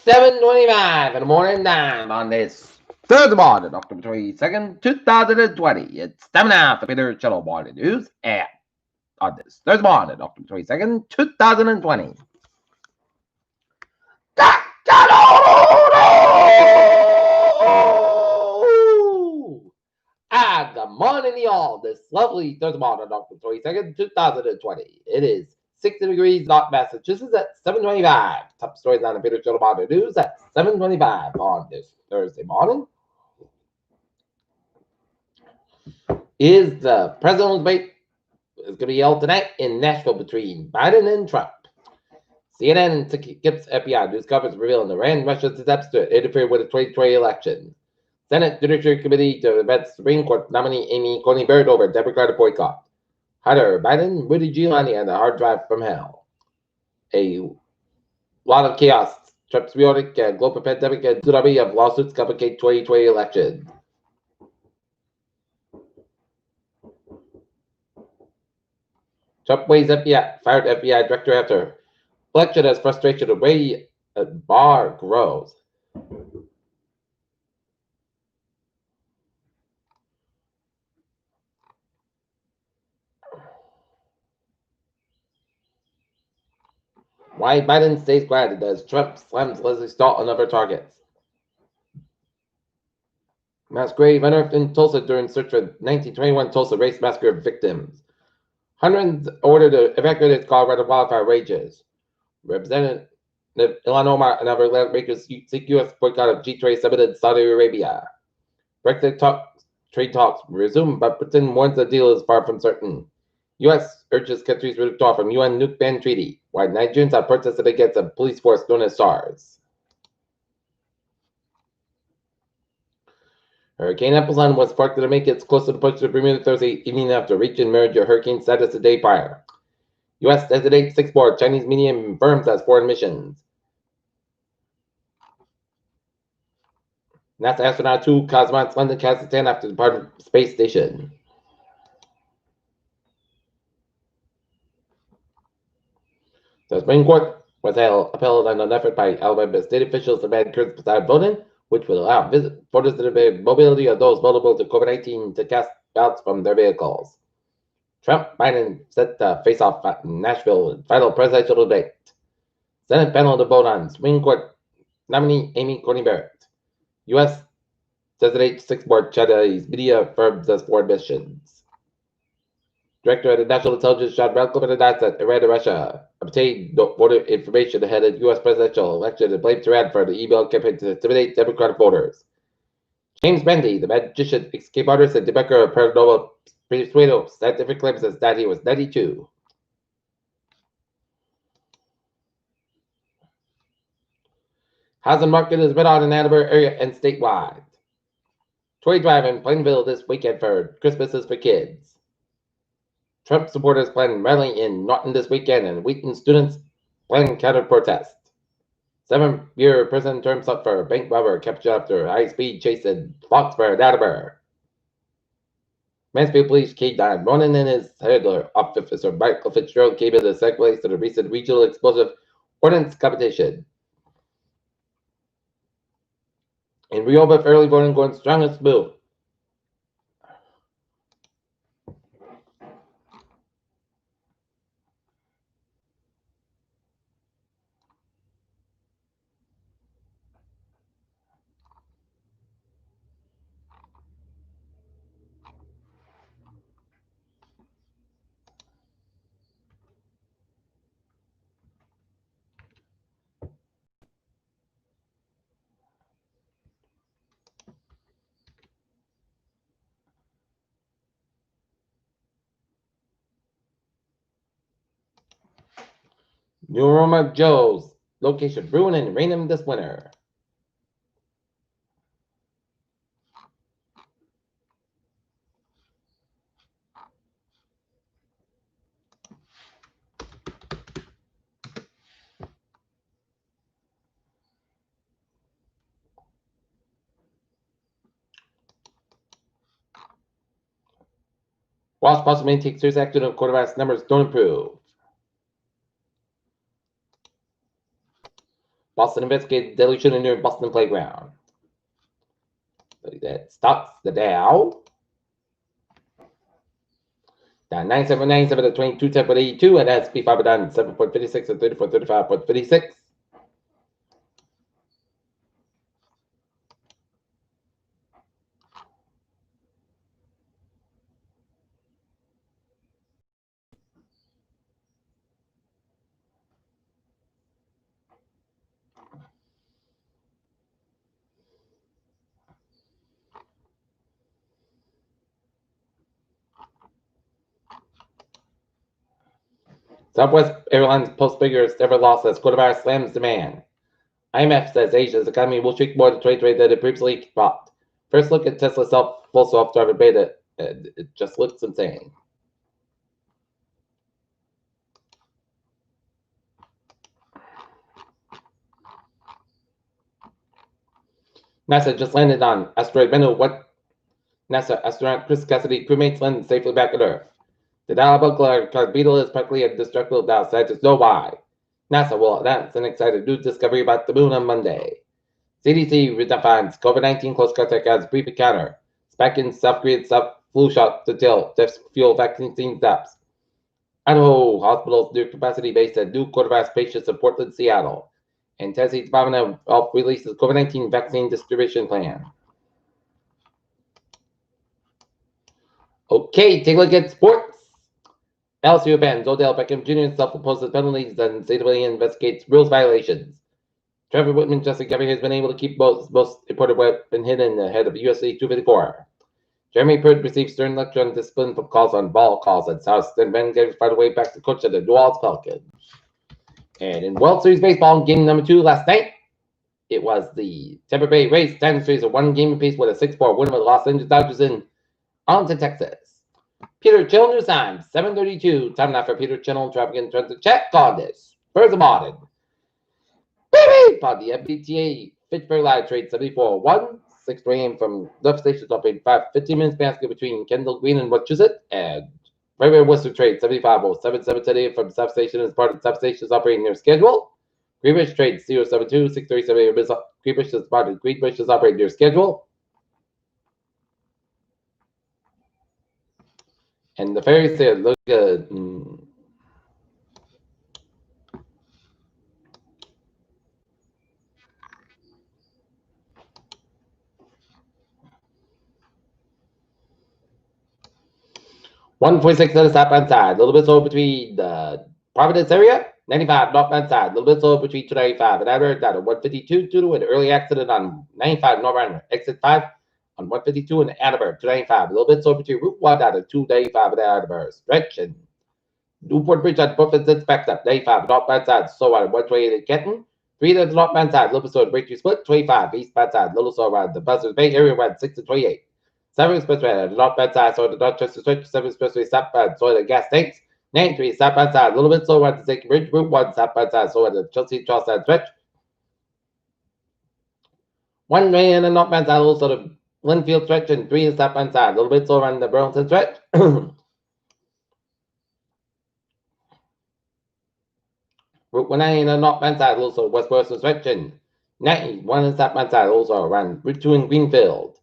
7:25 in the morning time on this Thursday morning, October 22nd, 2020. It's time now for Peter Channel Morning News and on this Thursday morning, October 22nd, 2020. Good morning, y'all. This lovely Thursday morning, October 22nd, 2020. It is 60 degrees North Massachusetts at 7:25. Top stories on the Peter Channel Morning News at 7:25 on this Thursday morning. Is the presidential debate is going to be held tonight in Nashville between Biden and Trump. CNN skips FBI news coverage revealing Iran Russia's attempts to interfere with the 2020 election. Senate Judiciary Committee to vet Supreme Court nominee Amy Coney Barrett over Democratic boycott. Hunter Biden, Rudy Giuliani, and the hard drive from hell. A lot of chaos. Trump's chaotic global pandemic and tsunami of lawsuits complicate 2020 election. Trump weighs FBI, fired FBI director after election as frustration away at bar grows. Why Biden stays quiet as Trump slams Leslie Stahl on other targets. Mass grave unearthed in Tulsa during search for 1921 Tulsa race massacre victims. Hundreds ordered to evacuate as Colorado wildfire rages. Representative Ilhan Omar and other lawmakers seek U.S. boycott of G20 summit in Saudi Arabia. Brexit trade talks resume, but Britain warns the deal is far from certain. U.S. urges countries to withdraw from UN nuke ban treaty, while Nigerians have protested against a police force known as SARS. Hurricane Epsilon was forecasted to make its closer approach to Bermuda Thursday evening after reaching major hurricane status the day prior. U.S. designates 6 more Chinese medium firms as foreign missions. NASA astronaut 2 cosmonauts landed in Kazakhstan after departing space station. The Supreme Court was upheld on an effort by Alabama state officials to ban curbside voting, which would allow voters to debate mobility of those vulnerable to COVID-19 to cast ballots from their vehicles. Trump Biden set to face off in Nashville in final presidential debate. Senate panel to vote on Supreme Court nominee Amy Coney Barrett. U.S. designates 6 more Chinese media firms as foreign missions. Director of the National Intelligence John Ratcliffe announced that Iran and Russia obtained voter information ahead of the U.S. presidential election and blamed Iran for the email campaign to intimidate Democratic voters. James Randi, the magician, escape artist, and debunger of paranormal persuader scientific claims that he was 92. Housing market is red hot in Attleboro area and statewide. Toy drive in Plainville this weekend for Christmases for kids. Trump supporters plan rally in Norton this weekend, and Wheaton students plan counter protest. 7-year prison terms up for a bank robber captured after high-speed chase in Foxborough, Attleboro. Mansfield Police K9 Ronan and his handler, Officer Michael Fitzgerald, came into second place in the recent regional explosive ordnance competition. In Rehoboth, early voting going strong and smooth. New Roma Joe's location ruin and random this winter. Walsh possibly takes serious action if coronavirus numbers don't improve. Boston investigated dilution in their Boston playground. So that stops the Dow. Down 9797 at 2210.82, and S&P 500 down 7.56 at 3435.56. Southwest Airlines posts biggest ever loss as coronavirus slams demand. IMF says Asia's economy will shrink more to 2020 than it previously thought. First look at Tesla's full self-driving beta. It just looks insane. NASA just landed on asteroid Bennu. What NASA astronaut Chris Cassidy crewmates landed safely back on Earth. The Diabolical beetle is practically indestructible now. Scientists know why. NASA will announce an exciting new discovery about the moon on Monday. CDC redefines COVID-19 close contact as brief encounter. Spike in South Korean flu shot to tell deaths fuel vaccine stops. Idaho hospitals near capacity based at new coronavirus patients in Portland, Seattle. And Tennessee Department of Health releases COVID-19 vaccine distribution plan. Okay, take a look at sports. LSU fans, Odell Beckham Jr. self-imposes penalties and NCAA investigates rules violations. Trevor Whitman, Justin Gabbard has been able to keep most important weapon hidden ahead of UFC 254. Jeremy Pruitt received stern lecture on discipline from calls on ball calls at South, and Ben Gates found a way back to coach at the New Orleans Pelicans. And in World Series baseball, game number 2 last night, it was the Tampa Bay Rays standing series of 1 game apiece with a 6-4 win over the Los Angeles Dodgers in Arlington, Texas. Peter Chill News Time, 7:32. Time now for Peter Chill, traffic and transit check on this. Spurs of Martin. Baby! On the MBTA Fitchburg Line trade 74-1. 6 a.m. from left stations operating 15 minutes basket between Kendall Green and Wachusett. And Railway Worcester trade 75-07. 7 a.m. from South Station as part of substations operating near schedule. Greenwich trade 072. 6:37 a.m. Greenwich is part of Greenwich is operating near schedule. And the ferries there look good. 146 to the southbound side, a little bit slow between the Providence area. 95 northbound side, a little bit slow between 295 and Adler down to 152 due to an early accident on 95 northbound exit 5 on 152 and Attleboro 295. A little bit slow between Route 1 down to 295 and Attleboro. Stretch and Newport Bridge on both ends backed up. 95 northbound side, slow on 128 in Kenton. 3 to the northbound side, a little bit slow breakthrough split. 25 eastbound side, a little slow around the Buzzards Bay area around 6 to 28. 7 Expressway, northbound side, so the Dorchester Stretch, 7 Expressway, southbound, so the gas tanks. 93 southbound side, a little bit slower at the Sacred Bridge, Route 1 southbound side, so at the Chelsea Charlestown Stretch. 1 way in the northbound side, a little sort of Linfield Stretch, and 3 in the southbound side, a little bit slower on the Burlington Stretch. Route 190 in the northbound side, also West Boylston Stretch, and 91 in the southbound side, also around Route 2 in Greenfield.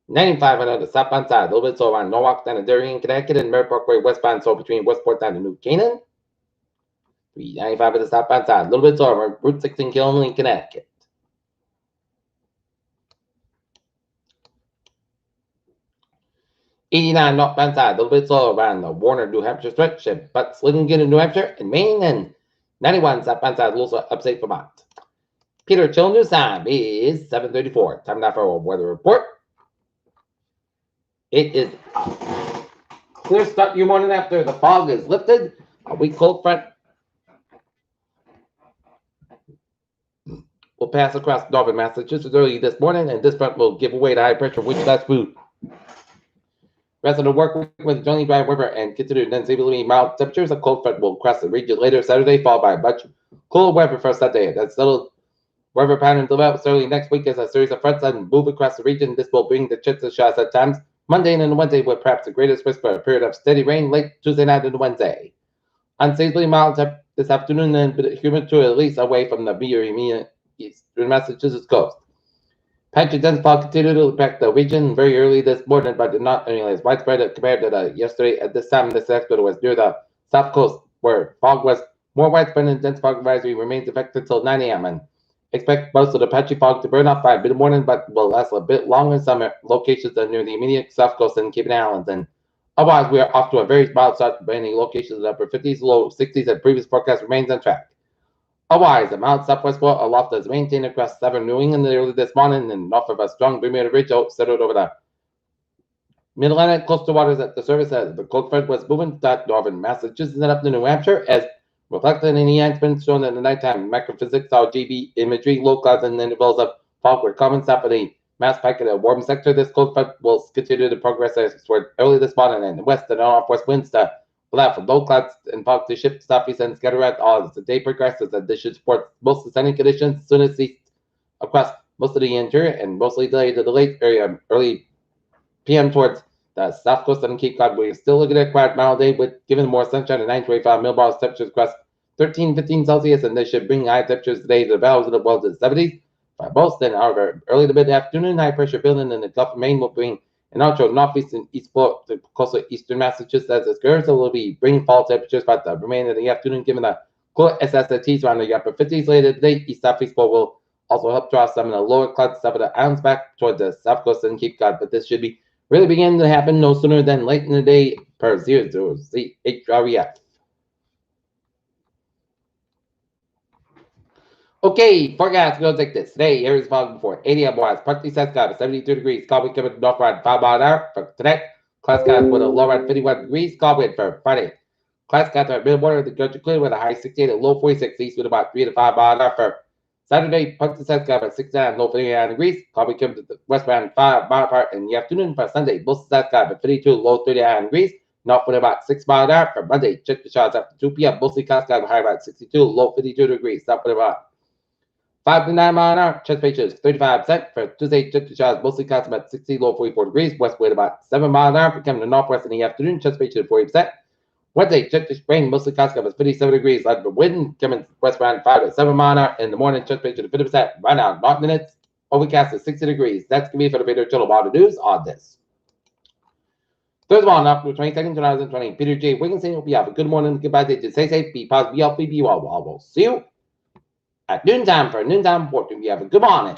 95 on the southbound side, a little bit so around Norwalk down to Darien, Connecticut, and Merritt Parkway westbound, so between Westport down to New Canaan. 395 on the southbound side, a little bit so around Route 16 Killenly, Connecticut. '89 northbound side, a little bit slow around the Warner, New Hampshire stretch, but Slingen in New Hampshire and Maine, and 91 southbound side, also upstate Vermont. Peter Chill News Time is 7:34. Time now for a weather report. It is clear start your morning after the fog is lifted. A weak cold front will pass across northern Massachusetts early this morning, and this front will give way to high pressure Wichita boot. Rest of the work week with Johnny Dry River and considered unstably mild temperatures. A cold front will cross the region later Saturday, followed by much cooler weather for Sunday. That's settled weather pattern develops early next week as a series of fronts and move across the region. This will bring the chance of shots at times Monday and Wednesday with perhaps the greatest risk for a period of steady rain late Tuesday night and Wednesday. Unseasonably mild this afternoon and humid to at least away from the immediate eastern Massachusetts coast. Patchy dense fog continued to impact the region very early this morning, but did not as widespread compared to yesterday. At this time, this sector was near the south coast, where fog was more widespread and dense fog advisory remains effective until 9 a.m. And expect most of the patchy fog to burn off by mid-morning, but will last a bit longer in some locations than near the immediate south coast and Cape Islands. And otherwise, we are off to a very mild start, many locations in the upper 50s, low 60s, and previous forecast remains on track. Otherwise, a mild southwest flow aloft is maintained across southern New England early this morning and north of a strong Bermuda ridge settled over the mid-Atlantic coastal waters at the surface as the cold front was moving to northern Massachusetts and up to New Hampshire as reflected in the enhancements shown in the nighttime microphysics GB imagery. Low clouds and intervals of fog were common south of the Mass Pike in the warm sector. This cold front will continue to progress toward early this morning and west and northwest winds to allow for low clouds and fog to shift southeast and scatter out all as the day progresses. And this should support most sunny conditions soon as east across most of the interior and mostly delayed to the late area early p.m. towards the south coast and Cape Cod. We're still looking at a quiet mild day with given more sunshine and 925 millbars temperatures across 13-15 Celsius, and this should bring high temperatures today to the valleys of the world to the 70s by most. Then, however, early to mid afternoon, high pressure building in the Gulf of Maine will bring an outro northeast and east flow to coastal eastern Massachusetts as it skirts. So will be bringing fall temperatures by the remainder of the afternoon, given the cool SSTs around the upper 50s later today. East southeast flow will also help draw some of the lower clouds south of the islands back toward the south coast and Cape Cod, but this should be really beginning to happen no sooner than late in the day per 00CHREF. Okay, forecast goes like this. Today, areas fog before 80 otherwise. Partly Saskatchewan, 72 degrees. Cloud wind coming north around 5 miles an hour. For today, clouds got with a low around 51 degrees. Cloud wind for Friday. Clouds got to mid water, the country clear with a high 68 and low 46 east with about 3 to 5 miles an hour. For Saturday, Partly Saskatchewan, 69 low 59 degrees. Cloud wind coming to the west around 5 miles apart in the afternoon. For Sunday, most Saskatchewan, 52 low 39 degrees. North with about 6 miles an hour. For Monday, check the showers after 2 p.m. Mostly clouds got high about 62 low 52 degrees. South with about 5 to 9 mile an hour. Chest ratio is 35%. For Tuesday, check the showers mostly clouds about 60 low 44 degrees. West wind about 7 miles an hour. Becoming the northwest in the afternoon. Chest ratio is 40%. Wednesday, check the rain mostly clouds about 57 degrees. Light wind coming west around 5 to 7 mile an hour. In the morning, chest ratio is 50%. Right now, not minutes. Overcast is 60 degrees. That's going to be for the Peter Channel about the news on this. Thursday morning, October 22nd, 2020. Peter J. Wiggins saying, hope you have a good morning. Goodbye. Stay safe. Be positive. Be healthy. Be well. We'll see you at noontime for noontime report. You have a good morning.